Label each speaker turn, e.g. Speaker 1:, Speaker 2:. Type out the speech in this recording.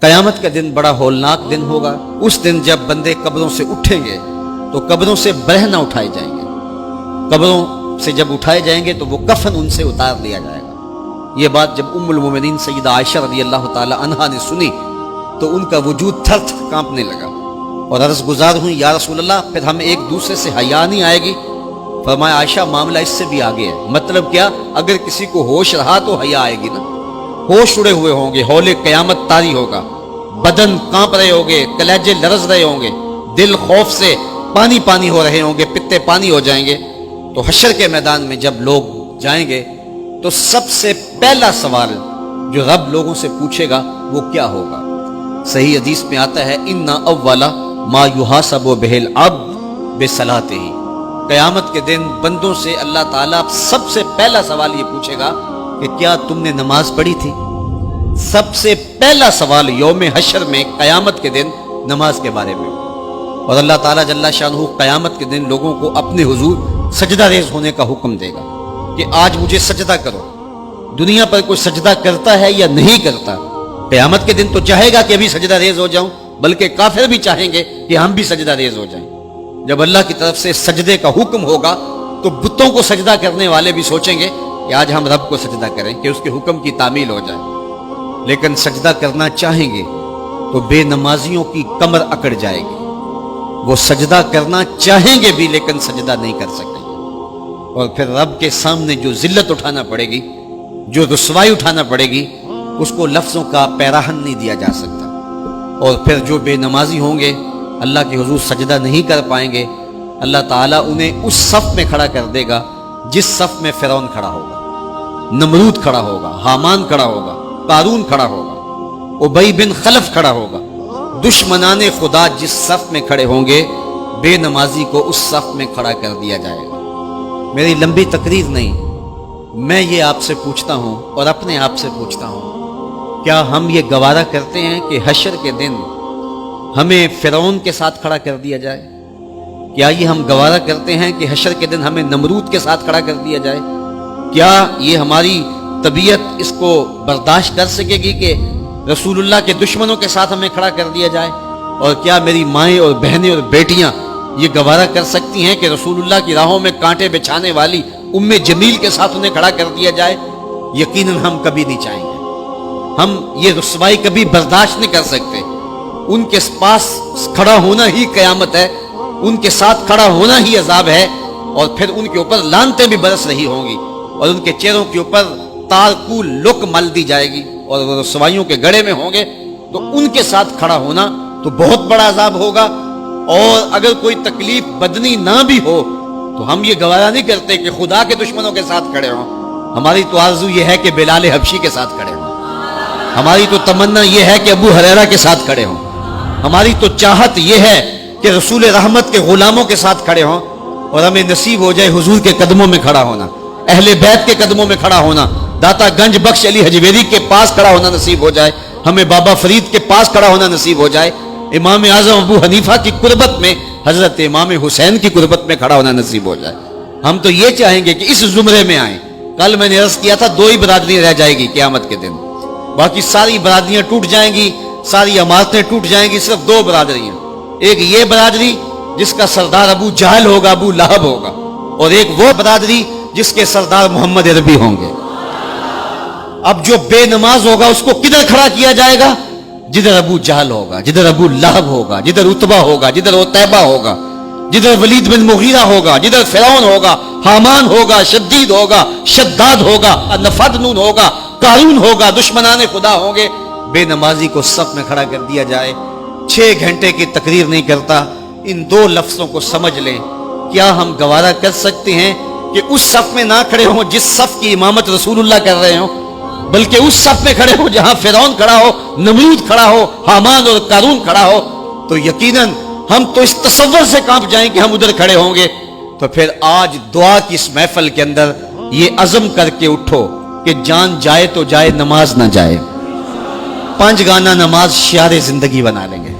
Speaker 1: قیامت کا دن بڑا ہولناک دن ہوگا۔ اس دن جب بندے قبروں سے اٹھیں گے تو قبروں سے برہنہ اٹھائے جائیں گے، قبروں سے جب اٹھائے جائیں گے تو وہ کفن ان سے اتار لیا جائے گا۔ یہ بات جب ام المومنین سیدہ عائشہ رضی اللہ تعالی عنہا نے سنی تو ان کا وجود تھر تھر کانپنے لگا اور عرض گزار ہوئی، یا رسول اللہ پھر ہمیں ایک دوسرے سے حیا نہیں آئے گی؟ فرمایا عائشہ معاملہ اس سے بھی آگے ہے۔ مطلب کیا؟ اگر کسی کو ہوش رہا تو حیا آئے گی نا، ہوش اڑے ہوئے ہوں گے، ہول قیامت طاری ہوگا، بدن کانپ رہے ہوں گے، کلیجے لرز رہے ہوں گے، دل خوف سے پانی پانی ہو رہے ہوں گے، پتے پانی ہو جائیں گے، تو حشر کے میدان میں جب لوگ جائیں گے تو سب سے پہلا سوال جو رب لوگوں سے پوچھے گا وہ کیا ہوگا؟ صحیح حدیث میں آتا ہے ان اول ما یحاسب بہ العبد بصلاته۔ قیامت کے دن بندوں سے اللہ تعالیٰ سب سے پہلا سوال یہ پوچھے گا کہ کیا تم نے نماز پڑھی تھی؟ سب سے پہلا سوال یوم حشر میں قیامت کے دن نماز کے بارے میں، اور اللہ تعالیٰ جل شانہ قیامت کے دن لوگوں کو اپنے حضور سجدہ ریز ہونے کا حکم دے گا کہ آج مجھے سجدہ کرو۔ دنیا پر کوئی سجدہ کرتا ہے یا نہیں کرتا؟ قیامت کے دن تو چاہے گا کہ ابھی سجدہ ریز ہو جاؤں، بلکہ کافر بھی چاہیں گے کہ ہم بھی سجدہ ریز ہو جائیں۔ جب اللہ کی طرف سے سجدے کا حکم ہوگا تو بتوں کو سجدہ کرنے والے بھی سوچیں گے کہ آج ہم رب کو سجدہ کریں کہ اس کے حکم کی تعمیل ہو جائے، لیکن سجدہ کرنا چاہیں گے تو بے نمازیوں کی کمر اکڑ جائے گی، وہ سجدہ کرنا چاہیں گے بھی لیکن سجدہ نہیں کر سکیں گے، اور پھر رب کے سامنے جو ذلت اٹھانا پڑے گی، جو رسوائی اٹھانا پڑے گی، اس کو لفظوں کا پیراہن نہیں دیا جا سکتا۔ اور پھر جو بے نمازی ہوں گے اللہ کے حضور سجدہ نہیں کر پائیں گے، اللہ تعالیٰ انہیں اس صف میں کھڑا کر دے گا جس صف میں فرعون کھڑا ہوگا، نمرود کھڑا ہوگا، حامان کھڑا ہوگا، قارون کھڑا ہوگا، ابی بن خلف کھڑا ہوگا۔ دشمنان خدا جس صف میں کھڑے ہوں گے بے نمازی کو اس صف میں کھڑا کر دیا جائے گا۔ میری لمبی تقریر نہیں، میں یہ آپ سے پوچھتا ہوں اور اپنے آپ سے پوچھتا ہوں، کیا ہم یہ گوارا کرتے ہیں کہ حشر کے دن ہمیں فرعون کے ساتھ کھڑا کر دیا جائے؟ کیا یہ ہم گوارا کرتے ہیں کہ حشر کے دن ہمیں نمرود کے ساتھ کھڑا کر دیا جائے؟ کیا یہ ہماری طبیعت اس کو برداشت کر سکے گی کہ رسول اللہ کے دشمنوں کے ساتھ ہمیں کھڑا کر دیا جائے؟ اور کیا میری مائیں اور بہنیں اور بیٹیاں یہ گوارا کر سکتی ہیں کہ رسول اللہ کی راہوں میں کانٹے بچھانے والی ام جمیل کے ساتھ انہیں کھڑا کر دیا جائے؟ یقیناً ہم کبھی نہیں چاہیں گے، ہم یہ رسوائی کبھی برداشت نہیں کر سکتے۔ ان کے پاس کھڑا ہونا ہی قیامت ہے، ان کے ساتھ کھڑا ہونا ہی عذاب ہے، اور پھر ان کے اوپر لعنتیں بھی برس رہی ہوں گی، اور ان کے چہروں کے اوپر تارکو لک مل دی جائے گی، اور وہ رسوائیوں کے گڑھے میں ہوں گے، تو ان کے ساتھ کھڑا ہونا تو بہت بڑا عذاب ہوگا۔ اور اگر کوئی تکلیف بدنی نہ بھی ہو تو ہم یہ گوارا نہیں کرتے کہ خدا کے دشمنوں کے ساتھ کھڑے ہوں۔ ہماری تو آرزو یہ ہے کہ بلال حبشی کے ساتھ کھڑے ہوں، ہماری تو تمنا یہ ہے کہ ابو ہریرہ کے ساتھ کھڑے ہوں، ہماری تو چاہت یہ ہے کہ رسول رحمت کے غلاموں کے ساتھ کھڑے ہوں، اور ہمیں نصیب ہو جائے حضور کے قدموں میں کھڑا ہونا، اہل بیت کے قدموں میں کھڑا ہونا، داتا گنج بخش علی حجویری کے پاس کھڑا ہونا نصیب ہو جائے، ہمیں بابا فرید کے پاس کھڑا ہونا نصیب ہو جائے، امام اعظم ابو حنیفہ کی قربت میں، حضرت امام حسین کی قربت میں کھڑا ہونا نصیب ہو جائے۔ ہم تو یہ چاہیں گے کہ اس زمرے میں آئیں۔ کل میں نے عرض کیا تھا 2 ہی برادریاں رہ جائے گی قیامت کے دن، باقی ساری برادریاں ٹوٹ جائیں گی، ساری عمارتیں ٹوٹ جائیں گی، صرف 2 برادریاں، ایک یہ برادری جس کا سردار ابو جہل ہوگا، ابو لہب ہوگا، اور ایک وہ برادری جس کے سردار محمد عربی ہوں گے۔ اب جو بے نماز ہوگا اس کو کدھر کھڑا کیا جائے گا؟ جدھر ابو جہل ہوگا، جدھر ابو لہب ہوگا، جدھر عتبہ ہوگا، جدھر عتیبہ ہوگا، جدھر ولید بن مغیرہ ہوگا، جدھر فرعون ہوگا، حامان ہوگا، شدید ہوگا، شداد ہوگا، نفدنون ہوگا، قارون ہوگا، دشمنان خدا ہوں گے۔ بے نمازی کو صف میں کھڑا کر دیا جائے۔ 6 گھنٹے کی تقریر نہیں کرتا، ان 2 لفظوں کو سمجھ لیں۔ کیا ہم گوارا کر سکتے ہیں کہ اس صف میں نہ کھڑے ہوں جس صف کی امامت رسول اللہ کر رہے ہوں، بلکہ اس صف میں کھڑے ہوں جہاں فرعون کھڑا ہو، نمرود کھڑا ہو، حامان اور قارون کھڑا ہو؟ تو یقیناً ہم تو اس تصور سے کانپ جائیں کہ ہم ادھر کھڑے ہوں گے۔ تو پھر آج دعا کی اس محفل کے اندر یہ عزم کر کے اٹھو کہ جان جائے تو جائے، نماز نہ جائے۔ 5 گانا نماز شعار زندگی بنا لیں گے۔